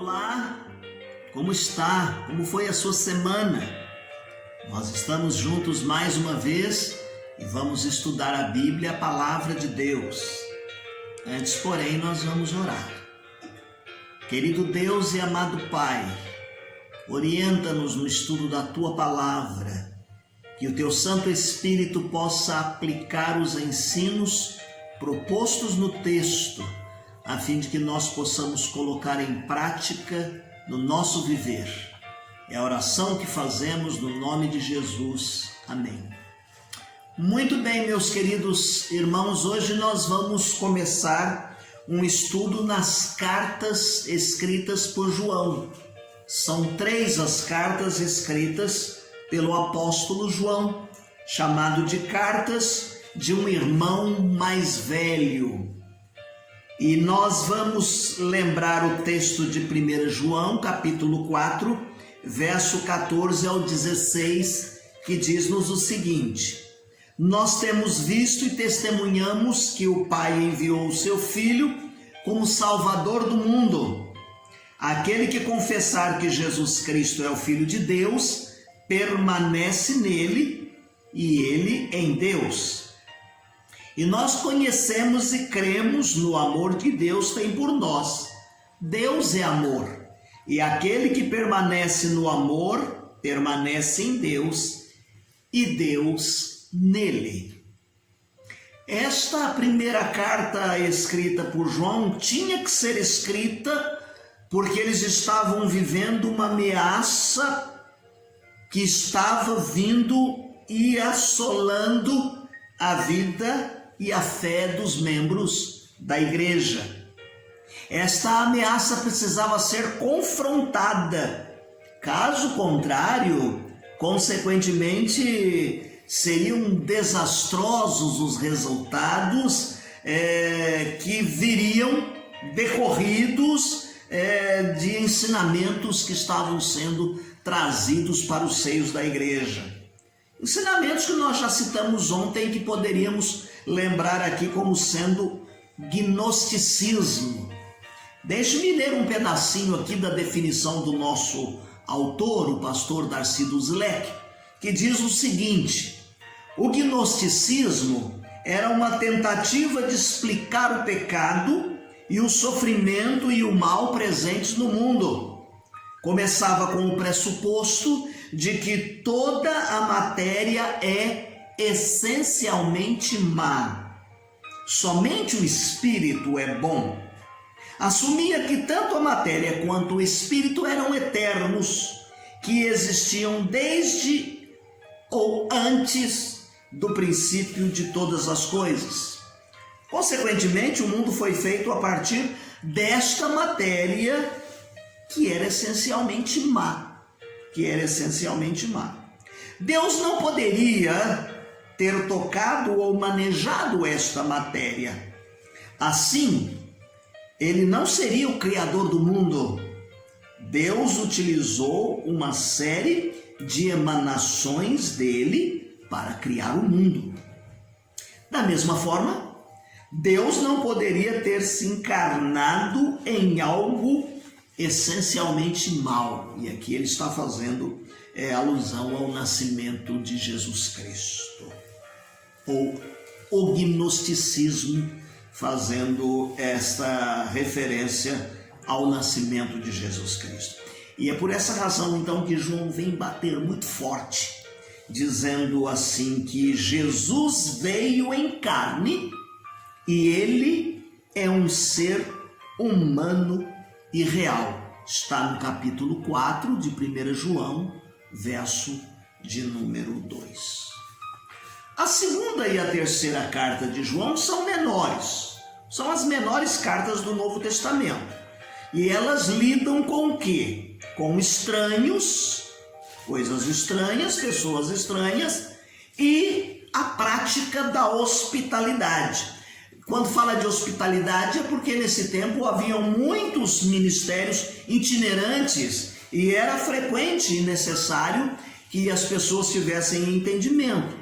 Olá, como está? Como foi a sua semana? Nós estamos juntos mais uma vez e vamos estudar a Bíblia, a Palavra de Deus. Antes, porém, nós vamos orar. Querido Deus e amado Pai, orienta-nos no estudo da Tua Palavra, que o Teu Santo Espírito possa aplicar os ensinos propostos no texto, a fim de que nós possamos colocar em prática no nosso viver. É a oração que fazemos no nome de Jesus. Amém. Muito bem, meus queridos irmãos, hoje nós vamos começar um estudo nas cartas escritas por João. São 3 as cartas escritas pelo apóstolo João, chamado de cartas de um irmão mais velho. E nós vamos lembrar o texto de 1 João, capítulo 4, verso 14 ao 16, que diz-nos o seguinte: Nós temos visto e testemunhamos que o Pai enviou o seu Filho como Salvador do mundo. Aquele que confessar que Jesus Cristo é o Filho de Deus, permanece nele e ele em Deus. E nós conhecemos e cremos no amor que Deus tem por nós. Deus é amor, e aquele que permanece no amor, permanece em Deus, e Deus nele. Esta primeira carta escrita por João tinha que ser escrita porque eles estavam vivendo uma ameaça que estava vindo e assolando a vida e a fé dos membros da igreja. Esta ameaça precisava ser confrontada. Caso contrário, consequentemente, seriam desastrosos os resultados que viriam decorridos de ensinamentos que estavam sendo trazidos para os seios da igreja. Ensinamentos que nós já citamos ontem e que poderíamos lembrar aqui como sendo gnosticismo. Deixe-me ler um pedacinho aqui da definição do nosso autor, o pastor Darcy Duzleck, que diz o seguinte: o gnosticismo era uma tentativa de explicar o pecado e o sofrimento e o mal presentes no mundo. Começava com o pressuposto de que toda a matéria é essencialmente má. Somente o espírito é bom. Assumia que tanto a matéria quanto o espírito eram eternos, que existiam desde ou antes do princípio de todas as coisas. Consequentemente, o mundo foi feito a partir desta matéria que era essencialmente má. Deus não poderia ter tocado ou manejado esta matéria. Assim, ele não seria o criador do mundo. Deus utilizou uma série de emanações dele para criar o mundo. Da mesma forma, Deus não poderia ter se encarnado em algo essencialmente mal. E aqui ele está fazendo alusão ao nascimento de Jesus Cristo. Ou o gnosticismo, fazendo esta referência ao nascimento de Jesus Cristo. E é por essa razão, então, que João vem bater muito forte, dizendo assim que Jesus veio em carne e ele é um ser humano e real. Está no capítulo 4 de 1 João, verso de número 2. A segunda e a terceira carta de João são menores. São as menores cartas do Novo Testamento. E elas lidam com o quê? Com estranhos, coisas estranhas, pessoas estranhas e a prática da hospitalidade. Quando fala de hospitalidade é porque nesse tempo haviam muitos ministérios itinerantes e era frequente e necessário que as pessoas tivessem entendimento.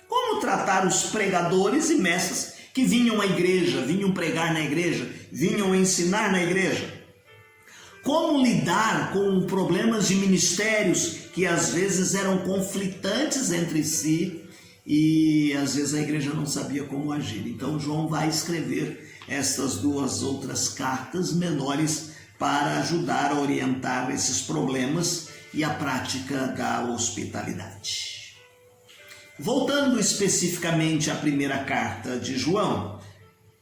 Como tratar os pregadores e mestres que vinham à igreja, vinham pregar na igreja, vinham ensinar na igreja? como lidar com problemas de ministérios que às vezes eram conflitantes entre si e às vezes a igreja não sabia como agir. Então João vai escrever estas duas outras cartas menores para ajudar a orientar esses problemas e a prática da hospitalidade. Voltando especificamente à primeira carta de João,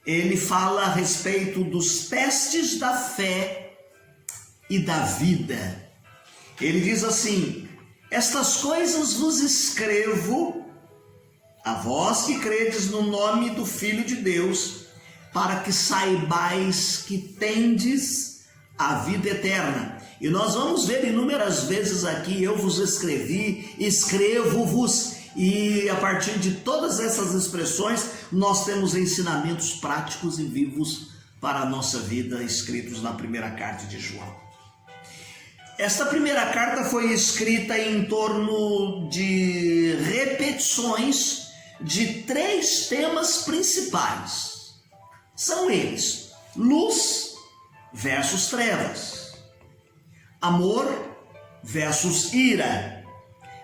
ele fala a respeito dos testes da fé e da vida. Ele diz assim: estas coisas vos escrevo, a vós que credes no nome do Filho de Deus, para que saibais que tendes a vida eterna. E nós vamos ver inúmeras vezes aqui: eu vos escrevi, escrevo-vos. E a partir de todas essas expressões, nós temos ensinamentos práticos e vivos para a nossa vida, escritos na primeira carta de João. Esta primeira carta foi escrita em torno de repetições de 3 temas principais. São eles: luz versus trevas, amor versus ira,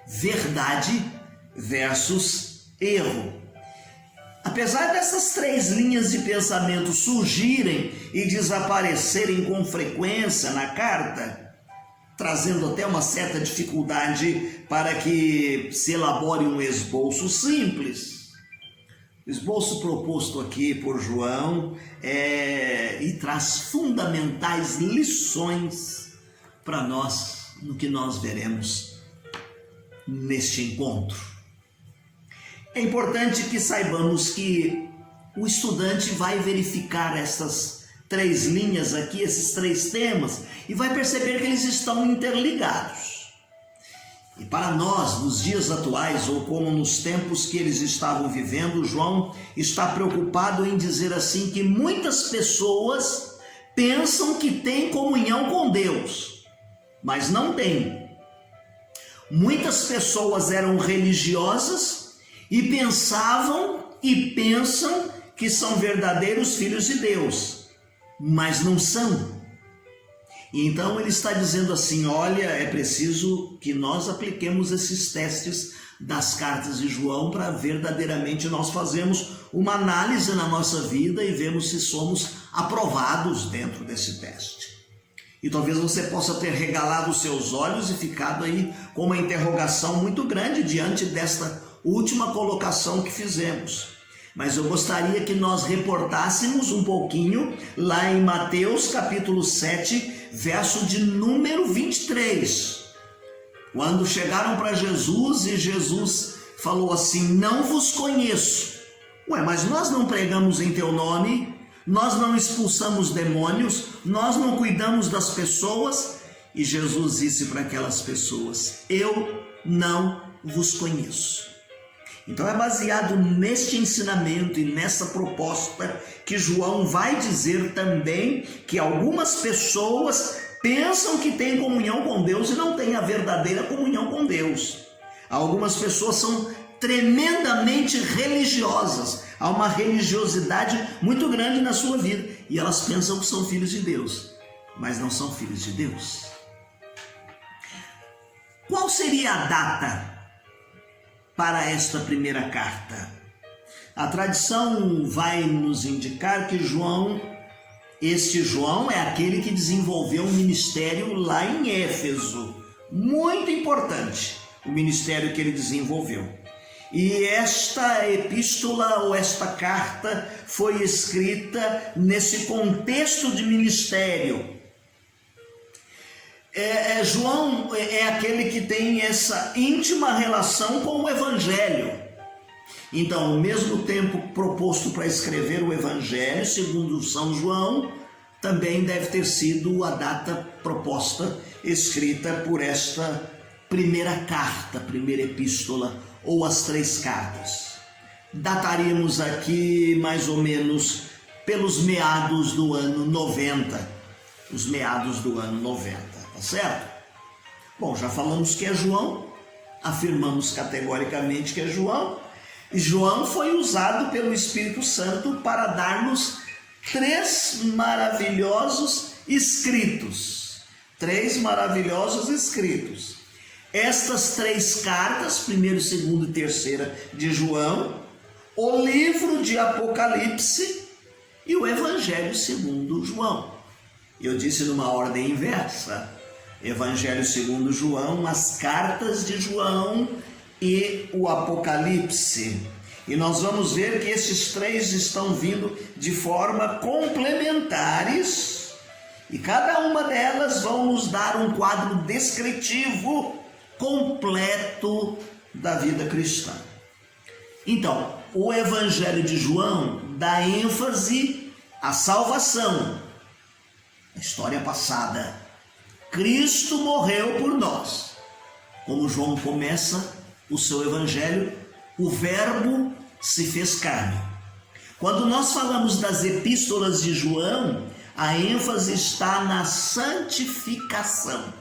verdade versus erro. Apesar dessas 3 linhas de pensamento surgirem e desaparecerem com frequência na carta, trazendo até uma certa dificuldade para que se elabore um esboço simples, o esboço proposto aqui por João e traz fundamentais lições para nós no que nós veremos neste encontro. É importante que saibamos que o estudante vai verificar essas 3 linhas aqui, esses 3 temas, e vai perceber que eles estão interligados. E para nós, nos dias atuais, ou como nos tempos que eles estavam vivendo, João está preocupado em dizer assim que muitas pessoas pensam que têm comunhão com Deus, mas não têm. Muitas pessoas eram religiosas e pensavam e pensam que são verdadeiros filhos de Deus, mas não são. Então ele está dizendo assim: olha, é preciso que nós apliquemos esses testes das cartas de João para verdadeiramente nós fazermos uma análise na nossa vida e vermos se somos aprovados dentro desse teste. E talvez você possa ter regalado os seus olhos e ficado aí com uma interrogação muito grande diante desta última colocação que fizemos. Mas eu gostaria que nós reportássemos um pouquinho lá em Mateus capítulo 7, verso de número 23. Quando chegaram para Jesus e Jesus falou assim: não vos conheço. Ué, mas nós não pregamos em teu nome, nós não expulsamos demônios, nós não cuidamos das pessoas. E Jesus disse para aquelas pessoas: eu não vos conheço. Então é baseado neste ensinamento e nessa proposta que João vai dizer também que algumas pessoas pensam que têm comunhão com Deus e não têm a verdadeira comunhão com Deus. Algumas pessoas são tremendamente religiosas, há uma religiosidade muito grande na sua vida e elas pensam que são filhos de Deus, mas não são filhos de Deus. Qual seria a data para esta primeira carta? A tradição vai nos indicar que este João é aquele que desenvolveu um ministério lá em Éfeso. Muito importante o ministério que ele desenvolveu. E esta epístola ou esta carta foi escrita nesse contexto de ministério. João é aquele que tem essa íntima relação com o Evangelho. Então, ao mesmo tempo proposto para escrever o Evangelho, segundo São João, também deve ter sido a data proposta, escrita por esta primeira carta, primeira epístola, ou as 3 cartas. Dataríamos aqui mais ou menos pelos meados do ano 90. Os meados do ano 90. Tá certo? Bom, já falamos que é João, afirmamos categoricamente que é João, e João foi usado pelo Espírito Santo para dar-nos 3 maravilhosos escritos. 3 maravilhosos escritos. Estas 3 cartas, 1ª, 2ª e 3ª de João, o livro de Apocalipse e o Evangelho segundo João. Eu disse numa ordem inversa. Evangelho segundo João, as cartas de João e o Apocalipse. E nós vamos ver que esses 3 estão vindo de forma complementares e cada uma delas vão nos dar um quadro descritivo completo da vida cristã. Então, o Evangelho de João dá ênfase à salvação, a história passada. Cristo morreu por nós. Como João começa o seu evangelho, o Verbo se fez carne. Quando nós falamos das epístolas de João, a ênfase está na santificação.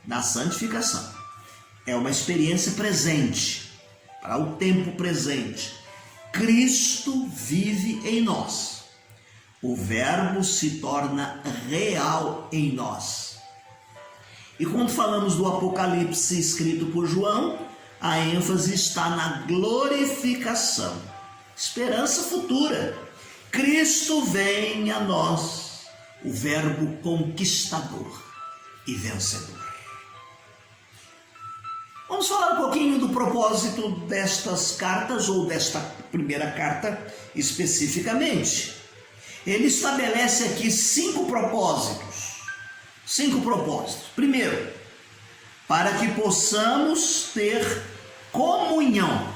Na santificação. É uma experiência presente, para o tempo presente. Cristo vive em nós. O Verbo se torna real em nós. E quando falamos do Apocalipse escrito por João, a ênfase está na glorificação, esperança futura. Cristo vem a nós, o Verbo conquistador e vencedor. Vamos falar um pouquinho do propósito destas cartas, ou desta primeira carta especificamente. Ele estabelece aqui 5 propósitos. 5 propósitos. Primeiro, para que possamos ter comunhão.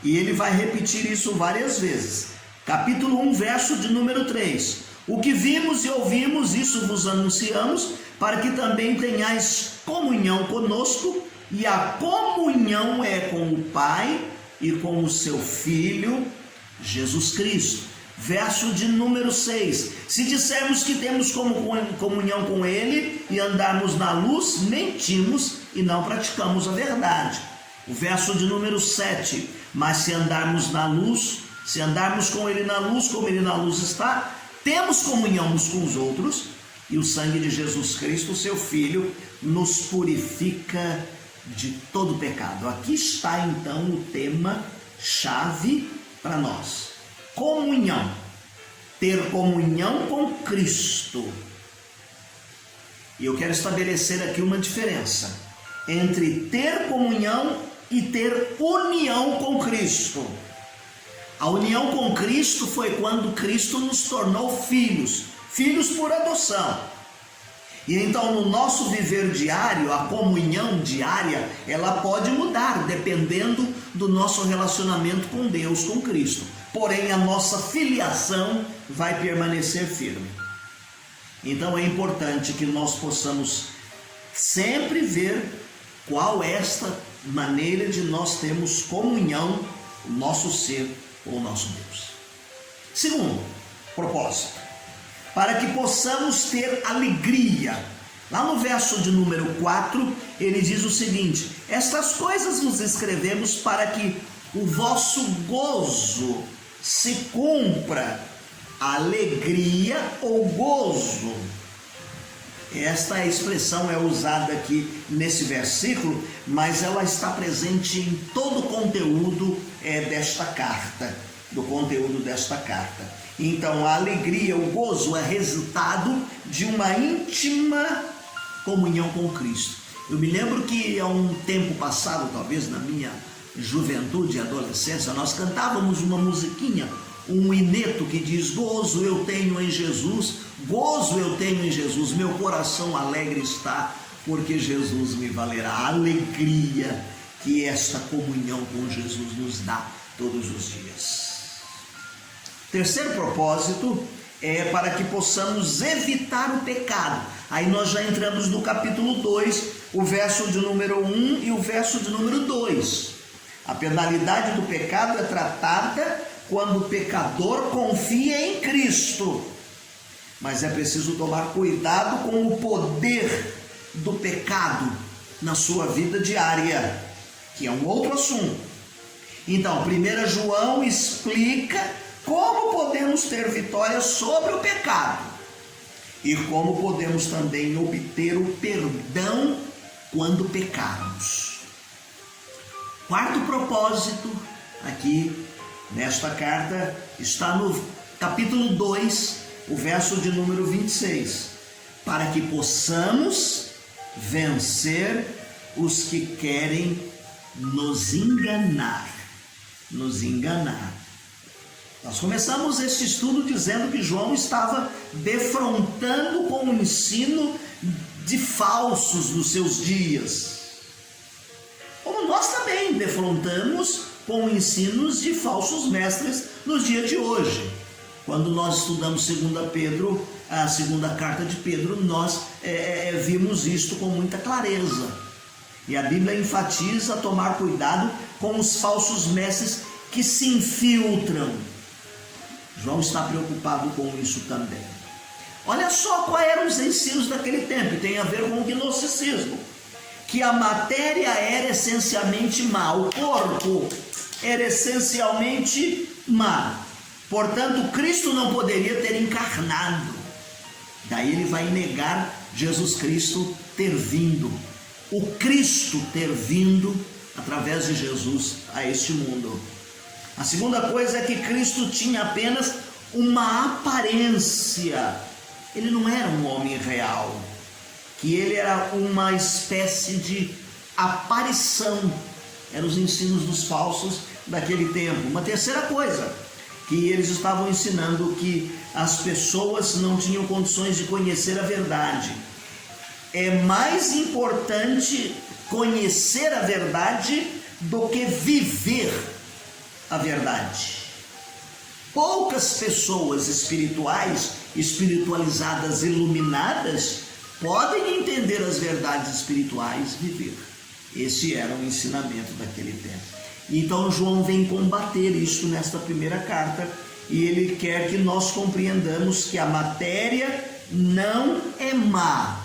E ele vai repetir isso várias vezes. Capítulo 1, verso de número 3. O que vimos e ouvimos, isso vos anunciamos, para que também tenhais comunhão conosco. E a comunhão é com o Pai e com o seu Filho, Jesus Cristo. Verso de número 6. Se dissermos que temos comunhão com Ele e andarmos na luz, mentimos e não praticamos a verdade. O verso de número 7. Mas se andarmos na luz, se andarmos com Ele na luz, como Ele na luz está, temos comunhão uns com os outros, e o sangue de Jesus Cristo, seu Filho, nos purifica de todo pecado. Aqui está então o tema chave para nós. Comunhão. Ter comunhão com Cristo. E eu quero estabelecer aqui uma diferença entre ter comunhão e ter união com Cristo. A união com Cristo foi quando Cristo nos tornou filhos, filhos por adoção. E então no nosso viver diário, a comunhão diária, ela pode mudar dependendo do nosso relacionamento com Deus, com Cristo. Porém, a nossa filiação vai permanecer firme. Então é importante que nós possamos sempre ver qual é esta maneira de nós termos comunhão, o nosso ser com o nosso Deus. Segundo propósito, para que possamos ter alegria. Lá no verso de número 4, ele diz o seguinte: estas coisas vos escrevemos para que o vosso gozo se cumpra. Alegria ou gozo. Esta expressão é usada aqui nesse versículo, mas ela está presente em todo o conteúdo desta carta, do conteúdo desta carta. Então a alegria, o gozo é resultado de uma íntima comunhão com Cristo. Eu me lembro que há um tempo passado, talvez na minha juventude e adolescência, nós cantávamos uma musiquinha, um hineto que diz: gozo eu tenho em Jesus, gozo eu tenho em Jesus, meu coração alegre está, porque Jesus me valerá. A alegria que esta comunhão com Jesus nos dá todos os dias. Terceiro propósito é para que possamos evitar o pecado. Aí nós já entramos no capítulo 2, o verso de número 1 e o verso de número 2. A penalidade do pecado é tratada quando o pecador confia em Cristo. Mas é preciso tomar cuidado com o poder do pecado na sua vida diária, que é um outro assunto. Então, 1 João explica como podemos ter vitória sobre o pecado. e como podemos também obter o perdão quando pecarmos. Quarto propósito aqui nesta carta está no capítulo 2, o verso de número 26, para que possamos vencer os que querem nos enganar. Nós começamos este estudo dizendo que João estava defrontando com o ensino de falsos nos seus dias. Como nós também defrontamos com ensinos de falsos mestres nos dias de hoje. Quando nós estudamos 2 Pedro, a segunda carta de Pedro, nós vimos isto com muita clareza. E a Bíblia enfatiza tomar cuidado com os falsos mestres que se infiltram. João está preocupado com isso também. Olha só quais eram os ensinos daquele tempo, e tem a ver com o gnosticismo. Que a matéria era essencialmente má, o corpo era essencialmente má. Portanto, Cristo não poderia ter encarnado. Daí ele vai negar Jesus Cristo ter vindo. O Cristo ter vindo através de Jesus a este mundo. A segunda coisa é que Cristo tinha apenas uma aparência. Ele não era um homem real. Que ele era uma espécie de aparição. Eram os ensinos dos falsos daquele tempo. Uma terceira coisa, que eles estavam ensinando que as pessoas não tinham condições de conhecer a verdade. É mais importante conhecer a verdade do que viver a verdade. Poucas pessoas espiritualizadas, iluminadas, podem entender as verdades espirituais e viver. Esse era o ensinamento daquele tempo. Então João vem combater isso nesta primeira carta, e ele quer que nós compreendamos que a matéria não é má.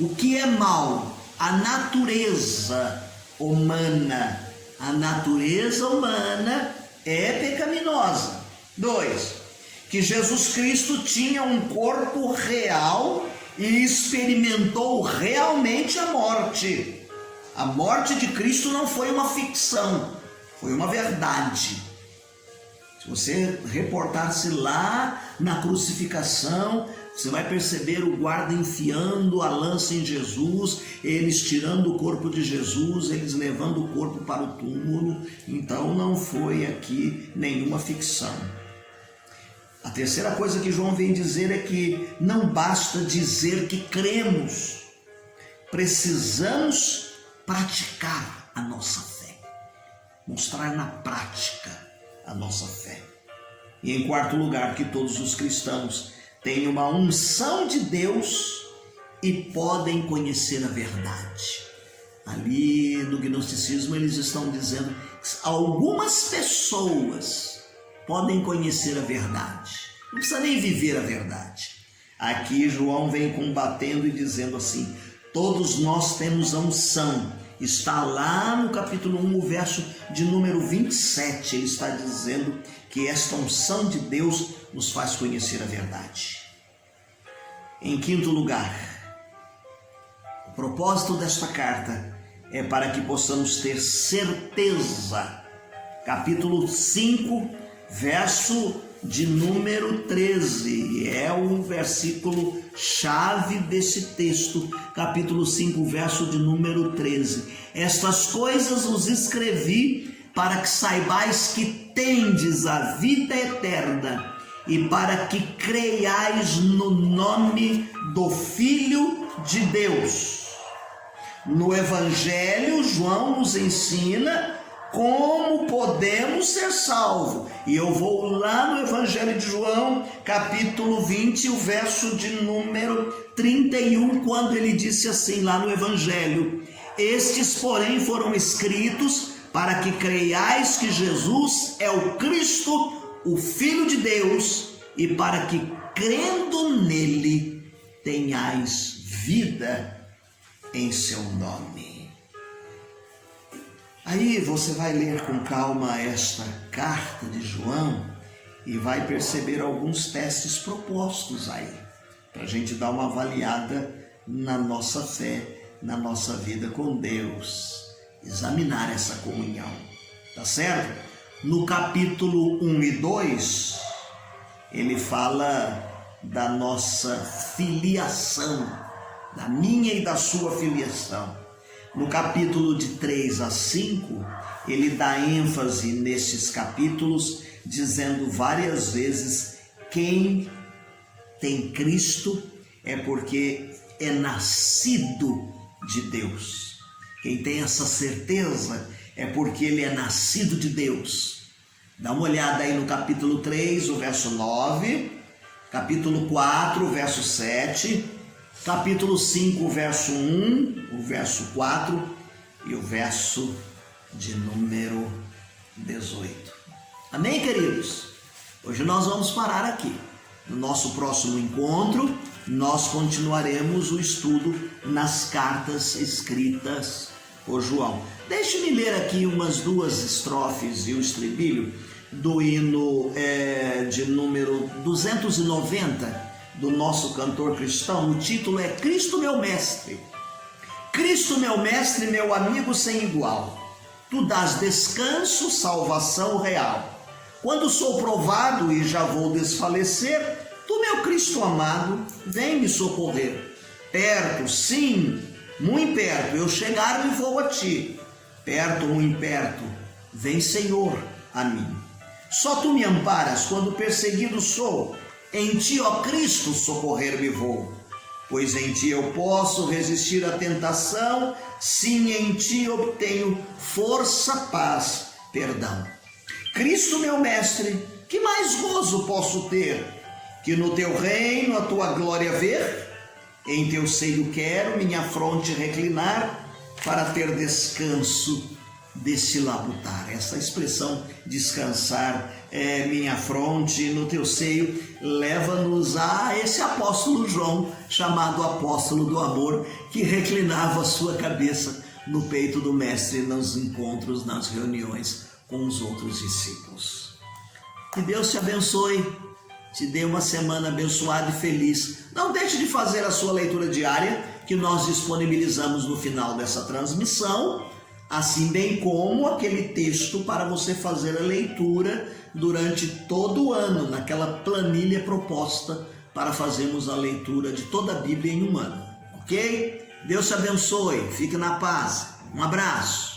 O que é mal? A natureza humana. A natureza humana é pecaminosa. 2. Que Jesus Cristo tinha um corpo real e experimentou realmente a morte. A morte de Cristo não foi uma ficção, foi uma verdade. Se você reportar-se lá na crucificação, você vai perceber o guarda enfiando a lança em Jesus, eles tirando o corpo de Jesus, eles levando o corpo para o túmulo. Então não foi aqui nenhuma ficção. A terceira coisa que João vem dizer é que não basta dizer que cremos, precisamos praticar a nossa fé, mostrar na prática a nossa fé. E em quarto lugar, que todos os cristãos têm uma unção de Deus e podem conhecer a verdade. Ali no gnosticismo eles estão dizendo que algumas pessoas podem conhecer a verdade, não precisa nem viver a verdade. Aqui João vem combatendo e dizendo assim: todos nós temos a unção. Está lá no capítulo 1, o verso de número 27, ele está dizendo que esta unção de Deus nos faz conhecer a verdade. Em quinto lugar, o propósito desta carta é para que possamos ter certeza. Capítulo 5, verso de número 13, é o versículo chave desse texto, capítulo 5, verso de número 13. Estas coisas vos escrevi para que saibais que tendes a vida eterna e para que creiais no nome do Filho de Deus. No Evangelho, João nos ensina como podemos ser salvos. E eu vou lá no Evangelho de João, capítulo 20, o verso de número 31, quando ele disse assim lá no Evangelho: estes, porém, foram escritos para que creiais que Jesus é o Cristo, o Filho de Deus, e para que, crendo nele, tenhais vida em seu nome. Aí você vai ler com calma esta carta de João e vai perceber alguns testes propostos aí. para a gente dar uma avaliada na nossa fé, na nossa vida com Deus, examinar essa comunhão, tá certo? No capítulo 1 e 2, ele fala da nossa filiação, da minha e da sua filiação. No capítulo de 3 a 5, ele dá ênfase nesses capítulos, dizendo várias vezes: quem tem Cristo é porque é nascido de Deus. Quem tem essa certeza é porque ele é nascido de Deus. Dá uma olhada aí no capítulo 3, o verso 9, capítulo 4, o verso 7, capítulo 5, o verso 1, o verso 4 e o verso de número 18. Amém, queridos? Hoje nós vamos parar aqui. No nosso próximo encontro, nós continuaremos o estudo nas cartas escritas por João. Deixe-me ler aqui umas 2 estrofes e o estribilho do hino de número 290 do nosso cantor cristão. O título é Cristo meu Mestre. Cristo meu Mestre, meu amigo sem igual, tu dás descanso, salvação real. Quando sou provado e já vou desfalecer, tu, meu Cristo amado, vem me socorrer. Perto, sim, muito perto, eu chegar me vou a ti. Perto, muito perto, vem, Senhor, a mim. Só tu me amparas quando perseguido sou. Em ti, ó Cristo, socorrer-me vou. Pois em ti eu posso resistir à tentação, sim, em ti obtenho força, paz, perdão. Cristo meu Mestre, que mais gozo posso ter? Que no teu reino a tua glória ver? Em teu seio quero minha fronte reclinar, para ter descanso desse labutar. Essa expressão descansar, minha fronte no teu seio, leva-nos a esse apóstolo João, chamado apóstolo do amor, que reclinava a sua cabeça no peito do mestre nos encontros, nas reuniões com os outros discípulos. Que Deus te abençoe, te dê uma semana abençoada e feliz. Não deixe de fazer a sua leitura diária, que nós disponibilizamos no final dessa transmissão, assim bem como aquele texto para você fazer a leitura durante todo o ano, naquela planilha proposta para fazermos a leitura de toda a Bíblia em um ano, ok? Deus te abençoe, fique na paz, um abraço.